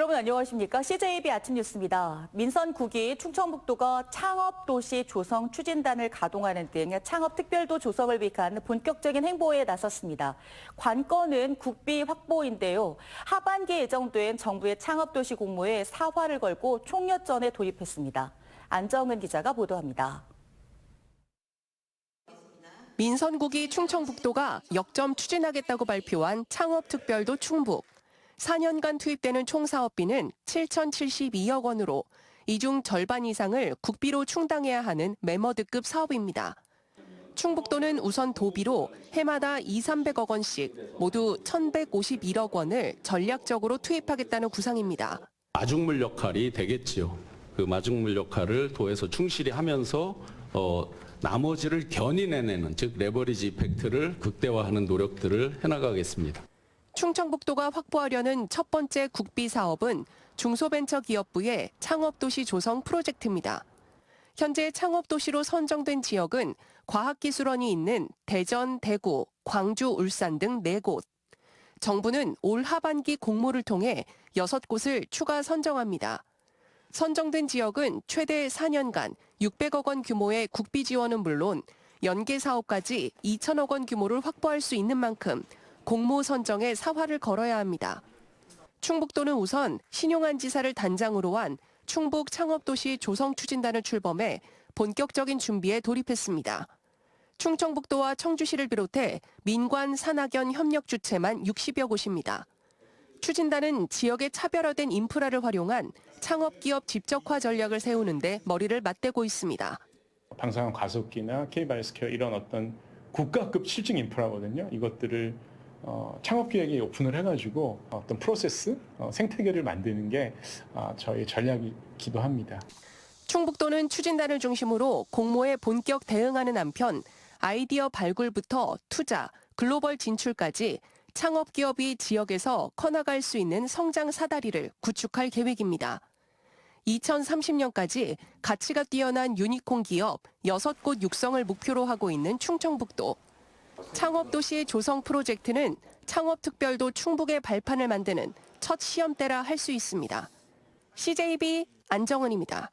여러분 안녕하십니까? CJB 아침 뉴스입니다. 민선 9기 충청북도가 창업도시 조성 추진단을 가동하는 등 창업특별도 조성을 위한 본격적인 행보에 나섰습니다. 관건은 국비 확보인데요. 하반기에 예정된 정부의 창업도시 공모에 사활을 걸고 총력전에 돌입했습니다. 안정은 기자가 보도합니다. 민선 9기 충청북도가 역점 추진하겠다고 발표한 창업특별도 충북. 4년간 투입되는 총 사업비는 7,072억 원으로 이 중 절반 이상을 국비로 충당해야 하는 매머드급 사업입니다. 충북도는 우선 도비로 해마다 200~300억 원씩 모두 1,151억 원을 전략적으로 투입하겠다는 구상입니다. 마중물 역할이 되겠지요. 그 마중물 역할을 도에서 충실히 하면서 나머지를 견인해내는, 즉 레버리지 이펙트를 극대화하는 노력들을 해나가겠습니다. 충청북도가 확보하려는 첫 번째 국비 사업은 중소벤처기업부의 창업도시 조성 프로젝트입니다. 현재 창업도시로 선정된 지역은 과학기술원이 있는 대전, 대구, 광주, 울산 등 4곳. 정부는 올 하반기 공모를 통해 6곳을 추가 선정합니다. 선정된 지역은 최대 4년간 600억 원 규모의 국비 지원은 물론 연계 사업까지 2천억 원 규모를 확보할 수 있는 만큼 공모 선정에 사활을 걸어야 합니다. 충북도는 우선 신용한 지사를 단장으로 한 충북 창업도시 조성 추진단을 출범해 본격적인 준비에 돌입했습니다. 충청북도와 청주시를 비롯해 민관, 산학연 협력 주체만 60여 곳입니다. 추진단은 지역의 차별화된 인프라를 활용한 창업기업 집적화 전략을 세우는 데 머리를 맞대고 있습니다. 방사능 가속기나 K바이오스퀘어 이런 어떤 국가급 실증 인프라거든요. 이것들을 창업기획에 오픈을 해가지고 어떤 프로세스, 생태계를 만드는 게 저희 전략이기도 합니다. 충북도는 추진단을 중심으로 공모에 본격 대응하는 한편 아이디어 발굴부터 투자, 글로벌 진출까지 창업기업이 지역에서 커나갈 수 있는 성장 사다리를 구축할 계획입니다. 2030년까지 가치가 뛰어난 유니콘 기업 6곳 육성을 목표로 하고 있는 충청북도. 창업도시 조성 프로젝트는 창업특별도 충북의 발판을 만드는 첫 시험대라 할 수 있습니다. CJB 안정은입니다.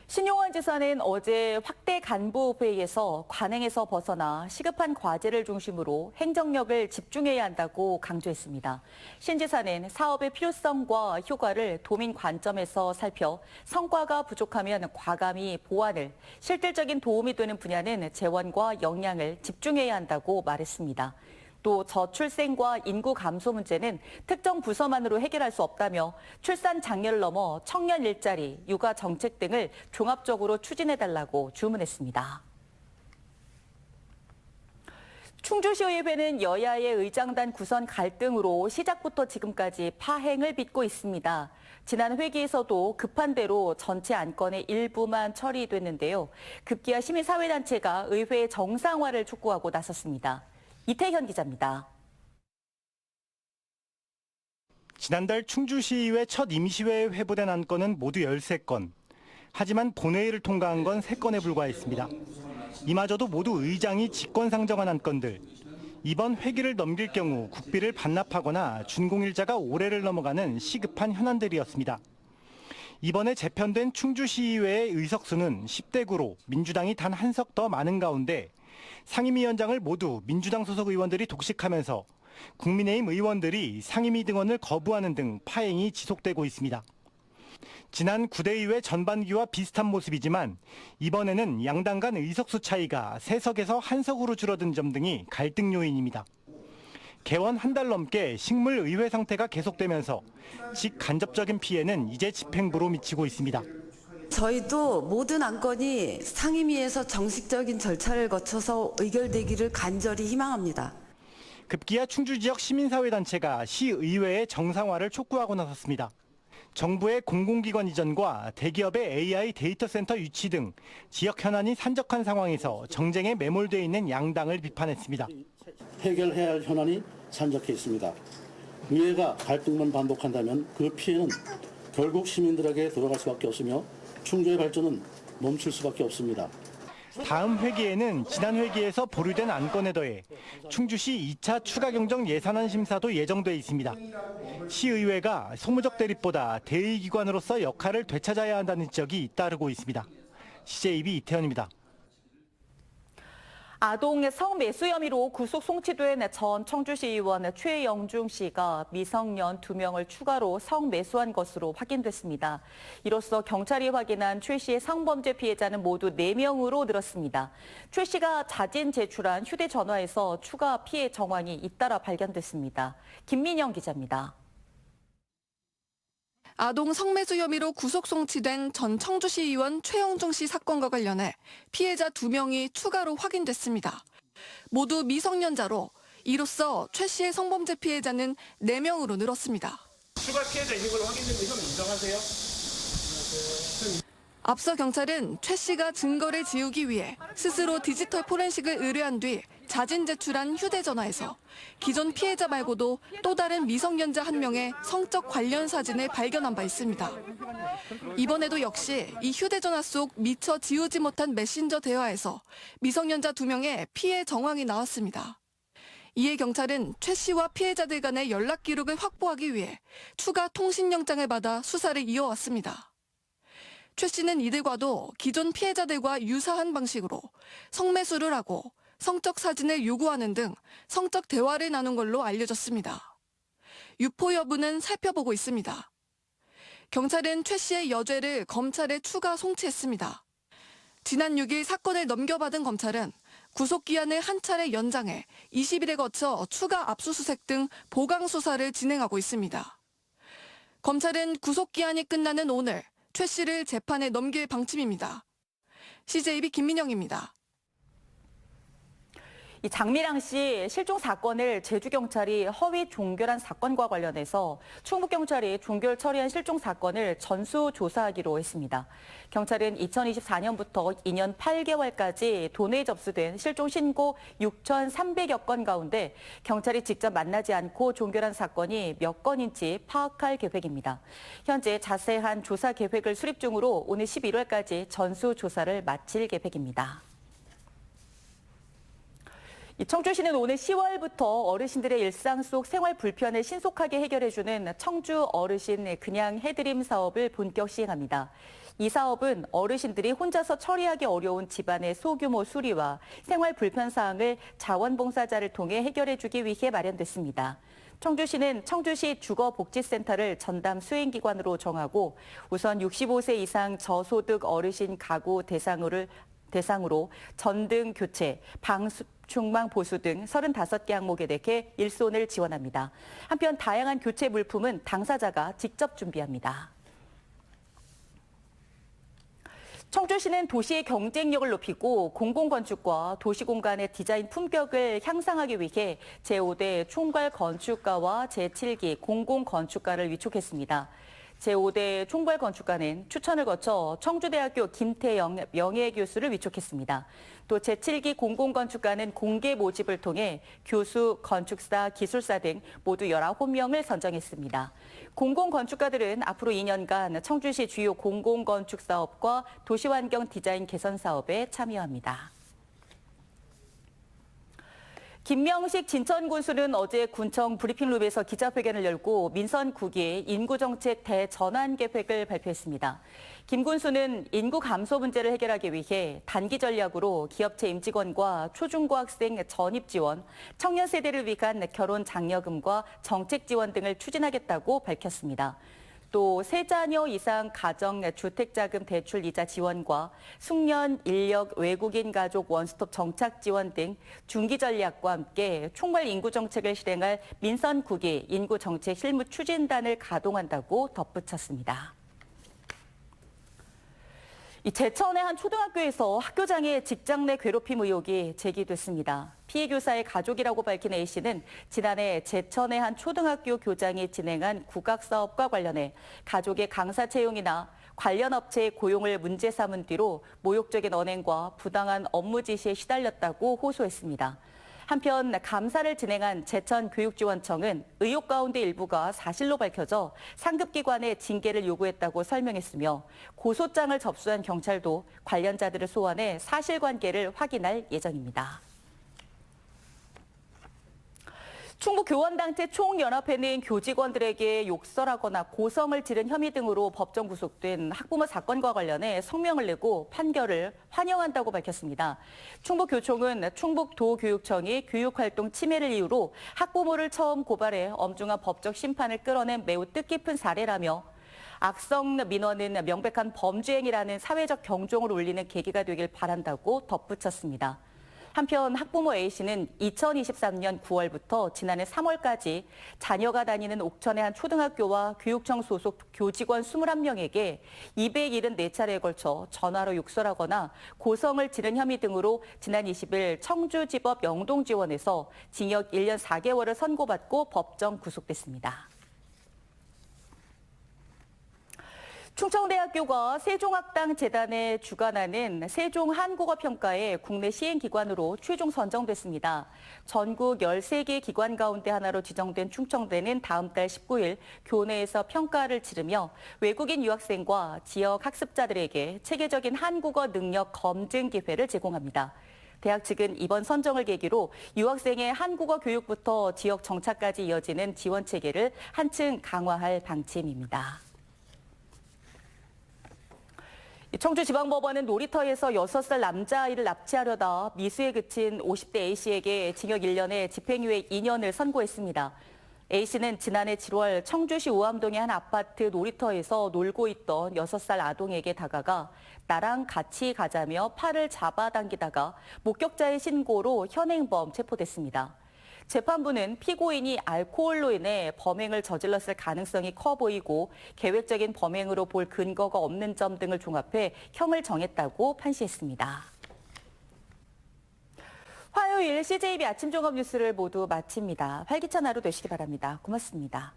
신용환 지사는 어제 확대 간부 회의에서 관행에서 벗어나 시급한 과제를 중심으로 행정력을 집중해야 한다고 강조했습니다. 신 지사는 사업의 필요성과 효과를 도민 관점에서 살펴 성과가 부족하면 과감히 보완을, 실질적인 도움이 되는 분야는 재원과 역량을 집중해야 한다고 말했습니다. 또 저출생과 인구 감소 문제는 특정 부서만으로 해결할 수 없다며 출산 장려를 넘어 청년 일자리, 육아 정책 등을 종합적으로 추진해달라고 주문했습니다. 충주시의회는 여야의 의장단 구성 갈등으로 시작부터 지금까지 파행을 빚고 있습니다. 지난 회기에서도 급한 대로 전체 안건의 일부만 처리됐는데요. 급기야 시민사회단체가 의회 정상화를 촉구하고 나섰습니다. 이태현 기자입니다. 지난달 충주시의회 첫 임시회에 회부된 안건은 모두 13건. 하지만 본회의를 통과한 건 3건에 불과했습니다. 이마저도 모두 의장이 직권상정한 안건들. 이번 회기를 넘길 경우 국비를 반납하거나 준공일자가 올해를 넘어가는 시급한 현안들이었습니다. 이번에 재편된 충주시의회의 의석수는 10대 9로 민주당이 단 한 석 더 많은 가운데 상임위원장을 모두 민주당 소속 의원들이 독식하면서 국민의힘 의원들이 상임위 등원을 거부하는 등 파행이 지속되고 있습니다. 지난 9대 의회 전반기와 비슷한 모습이지만 이번에는 양당 간 의석수 차이가 3석에서 1석으로 줄어든 점 등이 갈등 요인입니다. 개원 한 달 넘게 식물 의회 상태가 계속되면서 직간접적인 피해는 이제 집행부로 미치고 있습니다. 저희도 모든 안건이 상임위에서 정식적인 절차를 거쳐서 의결되기를 간절히 희망합니다. 급기야 충주 지역 시민사회단체가 시의회의 정상화를 촉구하고 나섰습니다. 정부의 공공기관 이전과 대기업의 AI 데이터 센터 유치 등 지역 현안이 산적한 상황에서 정쟁에 매몰되어 있는 양당을 비판했습니다. 해결해야 할 현안이 산적해 있습니다. 의회가 갈등만 반복한다면 그 피해는 결국 시민들에게 돌아갈 수밖에 없으며 충주의 발전은 멈출 수밖에 없습니다. 다음 회기에는 지난 회기에서 보류된 안건에 더해 충주시 2차 추가 경정 예산안 심사도 예정돼 있습니다. 시의회가 소무적 대립보다 대의기관으로서 역할을 되찾아야 한다는 지적이 잇따르고 있습니다. CJB 이태현입니다. 아동 성매수 혐의로 구속 송치된 전 청주시 의원 최영중 씨가 미성년 2명을 추가로 성매수한 것으로 확인됐습니다. 이로써 경찰이 확인한 최 씨의 성범죄 피해자는 모두 4명으로 늘었습니다. 최 씨가 자진 제출한 휴대전화에서 추가 피해 정황이 잇따라 발견됐습니다. 김민영 기자입니다. 아동 성매수 혐의로 구속 송치된 전 청주시 의원 최영중 씨 사건과 관련해 피해자 2명이 추가로 확인됐습니다. 모두 미성년자로 이로써 최 씨의 성범죄 피해자는 4명으로 늘었습니다. 추가 피해자 있는 걸로 확인됐는데 형 인정하세요? 앞서 경찰은 최 씨가 증거를 지우기 위해 스스로 디지털 포렌식을 의뢰한 뒤 자진 제출한 휴대전화에서 기존 피해자 말고도 또 다른 미성년자 1명의 성적 관련 사진을 발견한 바 있습니다. 이번에도 역시 이 휴대전화 속 미처 지우지 못한 메신저 대화에서 미성년자 2명의 피해 정황이 나왔습니다. 이에 경찰은 최 씨와 피해자들 간의 연락 기록을 확보하기 위해 추가 통신영장을 받아 수사를 이어왔습니다. 최 씨는 이들과도 기존 피해자들과 유사한 방식으로 성매수를 하고 성적 사진을 요구하는 등 성적 대화를 나눈 걸로 알려졌습니다. 유포 여부는 살펴보고 있습니다. 경찰은 최 씨의 여죄를 검찰에 추가 송치했습니다. 지난 6일 사건을 넘겨받은 검찰은 구속기한을 한 차례 연장해 20일에 거쳐 추가 압수수색 등 보강 수사를 진행하고 있습니다. 검찰은 구속기한이 끝나는 오늘 최 씨를 재판에 넘길 방침입니다. CJB 김민영입니다. 이 장미랑 씨 실종 사건을 제주경찰이 허위 종결한 사건과 관련해서 충북경찰이 종결 처리한 실종 사건을 전수조사하기로 했습니다. 경찰은 2024년부터 2년 8개월까지 도내에 접수된 실종 신고 6,300여 건 가운데 경찰이 직접 만나지 않고 종결한 사건이 몇 건인지 파악할 계획입니다. 현재 자세한 조사 계획을 수립 중으로 오늘 11월까지 전수조사를 마칠 계획입니다. 청주시는 오늘 10월부터 어르신들의 일상 속 생활 불편을 신속하게 해결해주는 청주 어르신 그냥 해드림 사업을 본격 시행합니다. 이 사업은 어르신들이 혼자서 처리하기 어려운 집안의 소규모 수리와 생활 불편 사항을 자원봉사자를 통해 해결해주기 위해 마련됐습니다. 청주시는 청주시 주거복지센터를 전담 수행기관으로 정하고 우선 65세 이상 저소득 어르신 가구 대상으로 전등 교체, 방충망 보수 등 35개 항목에 대해 일손을 지원합니다. 한편 다양한 교체 물품은 당사자가 직접 준비합니다. 청주시는 도시의 경쟁력을 높이고 공공건축과 도시공간의 디자인 품격을 향상하기 위해 제5대 총괄건축가와 제7기 공공건축가를 위촉했습니다. 제5대 총괄건축가는 추천을 거쳐 청주대학교 김태영 명예교수를 위촉했습니다. 또 제7기 공공건축가는 공개 모집을 통해 교수, 건축사, 기술사 등 모두 19명을 선정했습니다. 공공건축가들은 앞으로 2년간 청주시 주요 공공건축 사업과 도시환경 디자인 개선 사업에 참여합니다. 김명식 진천군수는 어제 군청 브리핑룸에서 기자회견을 열고 민선 9기 인구정책 대전환 계획을 발표했습니다. 김 군수는 인구 감소 문제를 해결하기 위해 단기 전략으로 기업체 임직원과 초중고학생 전입 지원, 청년 세대를 위한 결혼 장려금과 정책 지원 등을 추진하겠다고 밝혔습니다. 또 3자녀 이상 가정 주택자금 대출 이자 지원과 숙련 인력 외국인 가족 원스톱 정착 지원 등 중기 전략과 함께 총괄 인구 정책을 실행할 민선 9기 인구 정책 실무 추진단을 가동한다고 덧붙였습니다. 제천의 한 초등학교에서 학교장의 직장 내 괴롭힘 의혹이 제기됐습니다. 피해 교사의 가족이라고 밝힌 A씨는 지난해 제천의 한 초등학교 교장이 진행한 국악사업과 관련해 가족의 강사 채용이나 관련 업체의 고용을 문제 삼은 뒤로 모욕적인 언행과 부당한 업무 지시에 시달렸다고 호소했습니다. 한편 감사를 진행한 제천교육지원청은 의혹 가운데 일부가 사실로 밝혀져 상급기관에 징계를 요구했다고 설명했으며 고소장을 접수한 경찰도 관련자들을 소환해 사실관계를 확인할 예정입니다. 충북교원단체 총연합회는 교직원들에게 욕설하거나 고성을 지른 혐의 등으로 법정 구속된 학부모 사건과 관련해 성명을 내고 판결을 환영한다고 밝혔습니다. 충북교총은 충북도교육청이 교육활동 침해를 이유로 학부모를 처음 고발해 엄중한 법적 심판을 끌어낸 매우 뜻깊은 사례라며 악성 민원은 명백한 범죄행위라는 사회적 경종을 울리는 계기가 되길 바란다고 덧붙였습니다. 한편 학부모 A씨는 2023년 9월부터 지난해 3월까지 자녀가 다니는 옥천의 한 초등학교와 교육청 소속 교직원 21명에게 274차례에 걸쳐 전화로 욕설하거나 고성을 지른 혐의 등으로 지난 20일 청주지법 영동지원에서 징역 1년 4개월을 선고받고 법정 구속됐습니다. 충청대학교가 세종학당재단에 주관하는 세종한국어평가에 국내 시행기관으로 최종 선정됐습니다. 전국 13개 기관 가운데 하나로 지정된 충청대는 다음 달 19일 교내에서 평가를 치르며 외국인 유학생과 지역 학습자들에게 체계적인 한국어 능력 검증 기회를 제공합니다. 대학 측은 이번 선정을 계기로 유학생의 한국어 교육부터 지역 정착까지 이어지는 지원 체계를 한층 강화할 방침입니다. 청주지방법원은 놀이터에서 6살 남자아이를 납치하려다 미수에 그친 50대 A씨에게 징역 1년에 집행유예 2년을 선고했습니다. A씨는 지난해 7월 청주시 우암동의 한 아파트 놀이터에서 놀고 있던 6살 아동에게 다가가 나랑 같이 가자며 팔을 잡아당기다가 목격자의 신고로 현행범 체포됐습니다. 재판부는 피고인이 알코올로 인해 범행을 저질렀을 가능성이 커 보이고 계획적인 범행으로 볼 근거가 없는 점 등을 종합해 형을 정했다고 판시했습니다. 화요일 CJB 아침 종합 뉴스를 모두 마칩니다. 활기찬 하루 되시기 바랍니다. 고맙습니다.